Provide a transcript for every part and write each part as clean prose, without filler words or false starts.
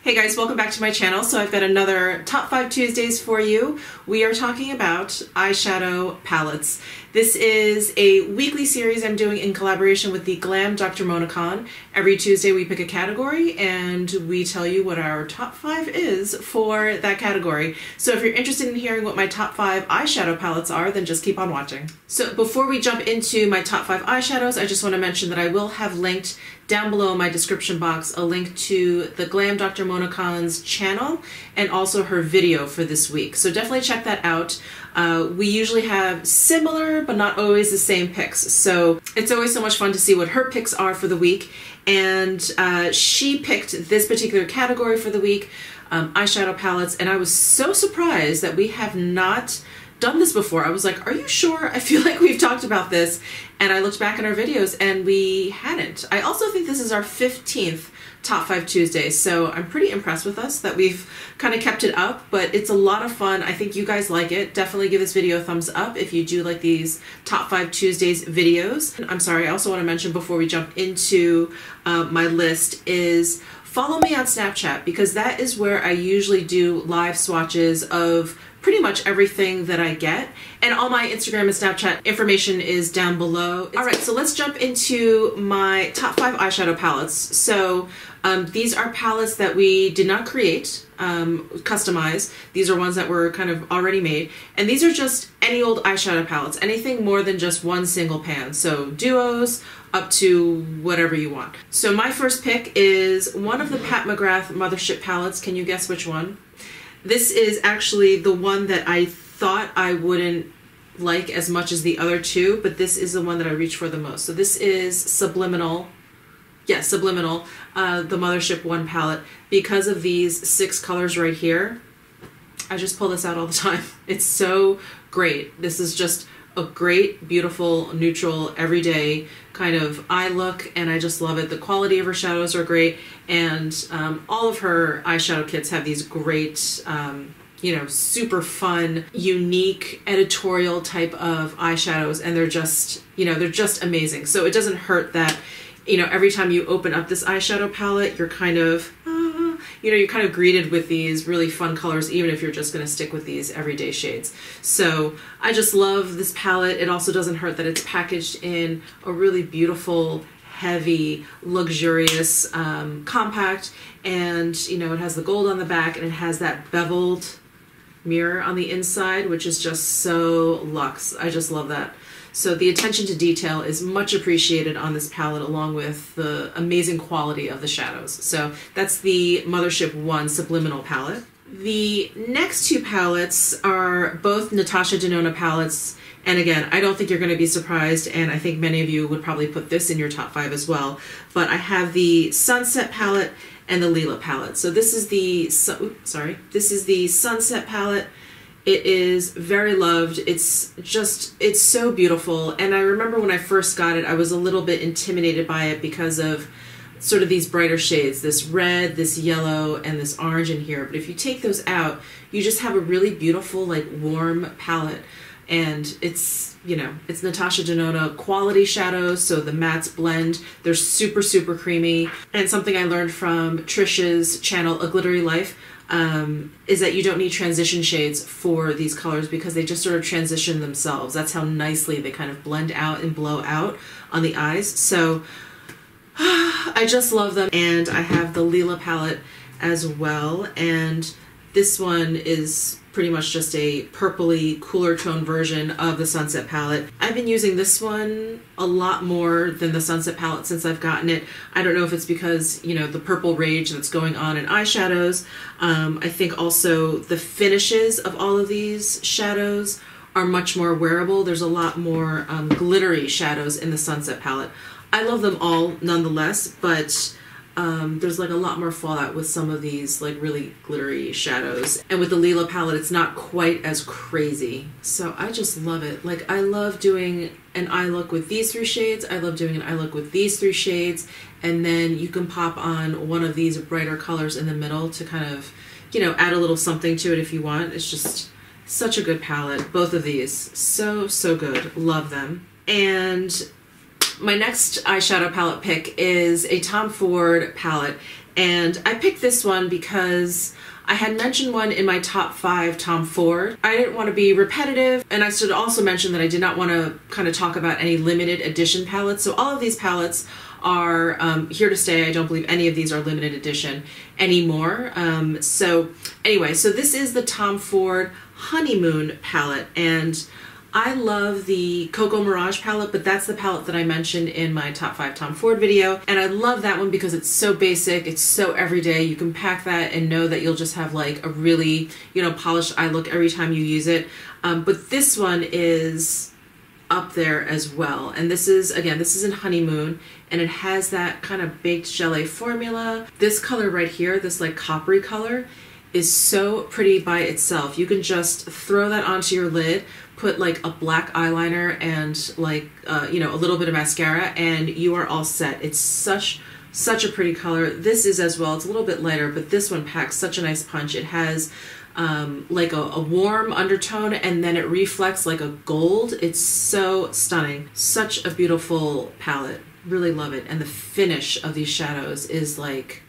Hey guys, welcome back to my channel. So I've got another Top 5 Tuesdays for you. We are talking about eyeshadow palettes. This is a weekly series I'm doing in collaboration with the Glam Dr. Monacon. Every Tuesday we pick a category and we tell you what our top 5 is for that category. So if you're interested in hearing what my top 5 eyeshadow palettes are, then just keep on watching. So before we jump into my top 5 eyeshadows, I just want to mention that I will have linked down below in my description box a link to the Glam Dr. Monacon's channel and also her video for this week. So definitely check that out. We usually have similar but not always the same picks. So it's always so much fun to see what her picks are for the week. And she picked this particular category for the week, eyeshadow palettes, and I was so surprised that we have not done this before. I was like, are you sure? I feel like we've talked about this. And I looked back in our videos and we hadn't. I also think this is our 15th Top 5 Tuesdays, so I'm pretty impressed with us that we've kind of kept it up, but it's a lot of fun. I think you guys like it. Definitely give this video a thumbs up if you do like these Top 5 Tuesdays videos. I'm sorry, I also want to mention before we jump into my list is follow me on Snapchat, because that is where I usually do live swatches of pretty much everything that I get, and all my Instagram and Snapchat information is down below. All right, so let's jump into my top 5 eyeshadow palettes. So these are palettes that we did not create, customize. These are ones that were kind of already made, and these are just any old eyeshadow palettes, anything more than just one single pan. So duos up to whatever you want. So my first pick is one of the MCGRATH Mothership palettes. Can you guess which one? This is actually the one that I thought I wouldn't like as much as the other two, but this is the one that I reach for the most. So this is Subliminal. Yeah, Subliminal, the Mothership 1 palette. Because of these 6 colors right here, I just pull this out all the time. It's so great. This is just a great, beautiful, neutral, everyday kind of eye look, and I just love it. The quality of her shadows are great, and all of her eyeshadow kits have these great, you know, super fun, unique, editorial type of eyeshadows, and they're just, you know, they're just amazing. So it doesn't hurt that, you know, every time you open up this eyeshadow palette, you're kind of, you know, you're kind of greeted with these really fun colors, even if you're just going to stick with these everyday shades. So I just love this palette. It also doesn't hurt that it's packaged in a really beautiful, heavy, luxurious compact, and you know, it has the gold on the back and it has that beveled mirror on the inside, which is just so luxe. I just love that. So the attention to detail is much appreciated on this palette, along with the amazing quality of the shadows. So that's the Mothership 1 Subliminal palette. The next 2 palettes are both NATASHA DENONA palettes. And again, I don't think you're going to be surprised, and I think many of you would probably put this in your top 5 as well. But I have the Sunset palette and the Lila palette. So this is the, this is the Sunset palette. It is very loved. It's just, it's so beautiful. And I remember when I first got it, I was a little bit intimidated by it because of sort of these brighter shades, this red, this yellow, and this orange in here. But if you take those out, you just have a really beautiful, like, warm palette. And it's, you know, it's NATASHA DENONA quality shadows, so the mattes blend. They're super, super creamy. And something I learned from Trisha's channel, A Glittery Life, is that you don't need transition shades for these colors because they just sort of transition themselves. That's how nicely they kind of blend out and blow out on the eyes. So I just love them. And I have the Lila palette as well, and this one is pretty much just a purpley, cooler tone version of the Sunset palette. I've been using this one a lot more than the Sunset palette since I've gotten it. I don't know if it's because, you know, the purple rage that's going on in eyeshadows. I think also the finishes of all of these shadows are much more wearable. There's a lot more glittery shadows in the Sunset palette. I love them all nonetheless, but there's like a lot more fallout with some of these like really glittery shadows. And with the Lila palette, it's not quite as crazy. So I just love it. Like, I love doing an eye look with these 3 shades. I love doing an eye look with these 3 shades. And then you can pop on one of these brighter colors in the middle to kind of, you know, add a little something to it if you want. It's just such a good palette. Both of these, so, so good. Love them. And my next eyeshadow palette pick is a Tom Ford palette, And I picked this one because I had mentioned one in my top 5, Tom Ford. I didn't want to be repetitive, and I should also mention that I did not want to kind of talk about any limited edition palettes. So all of these palettes are here to stay. I don't believe any of these are limited edition anymore. So anyway, so this is the Tom Ford Honeymoon palette, and I love the Cocoa Mirage palette, but that's the palette that I mentioned in my top 5 Tom Ford video. And I love that one because it's so basic, it's so everyday. You can pack that and know that you'll just have like a really, you know, polished eye look every time you use it. But this one is up there as well. And this is, again, this is in Honeymoon, and it has that kind of baked gelée formula. This color right here, this like coppery color, is so pretty by itself. You can just throw that onto your lid, put like a black eyeliner and like, you know, a little bit of mascara, and you are all set. It's such a pretty color. This is as well. It's a little bit lighter, but this one packs such a nice punch. It has like a warm undertone, and then it reflects like a gold. It's so stunning. Such a beautiful palette. Really love it. And the finish of these shadows is like,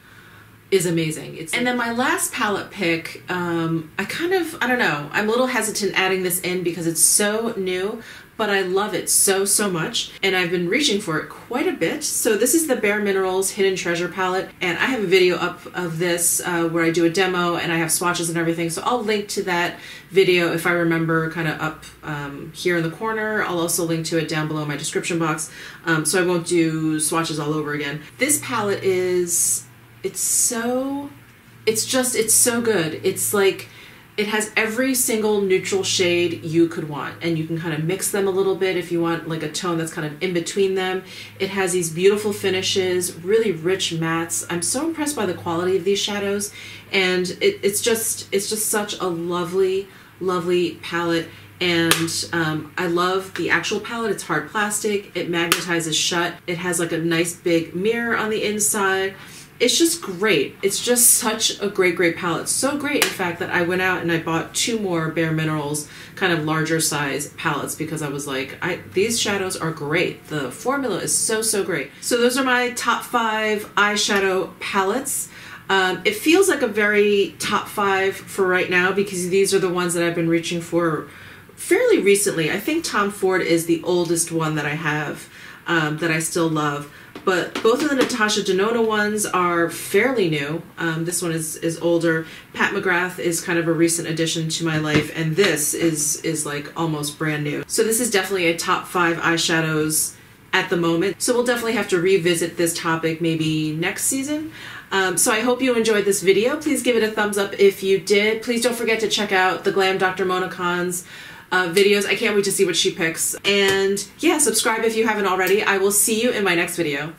is amazing. And then my last palette pick, I don't know, I'm a little hesitant adding this in because it's so new, but I love it so much, and I've been reaching for it quite a bit. So this is the bareMinerals Hidden Treasure palette, and I have a video up of this where I do a demo and I have swatches and everything, so I'll link to that video if I remember, kind of up here in the corner. I'll also link to it down below in my description box, so I won't do swatches all over again. This palette is, it's so good. It's like, it has every single neutral shade you could want, and you can kind of mix them a little bit if you want like a tone that's kind of in between them. It has these beautiful finishes, really rich mattes. I'm so impressed by the quality of these shadows, and it's just such a lovely palette. And I love the actual palette. It's hard plastic, it magnetizes shut, it has like a nice big mirror on the inside. It's just great. It's just such a great palette. So great, in fact, that I went out and I bought 2 more bareMinerals kind of larger size palettes because I was like, these shadows are great. The formula is so great. So those are my top 5 eyeshadow palettes. It feels like a very top 5 for right now because these are the ones that I've been reaching for fairly recently. I think Tom Ford is the oldest one that I have that I still love. But both of the NATASHA DENONA ones are fairly new. This one is older. MCGRATH is kind of a recent addition to my life, and this is like almost brand new. So this is definitely a top 5 eyeshadows at the moment. So we'll definitely have to revisit this topic maybe next season. So I hope you enjoyed this video. Please give it a thumbs up if you did. Please don't forget to check out the Glam Dr. Mona Khan's videos. I can't wait to see what she picks. And yeah, subscribe if you haven't already. I will see you in my next video.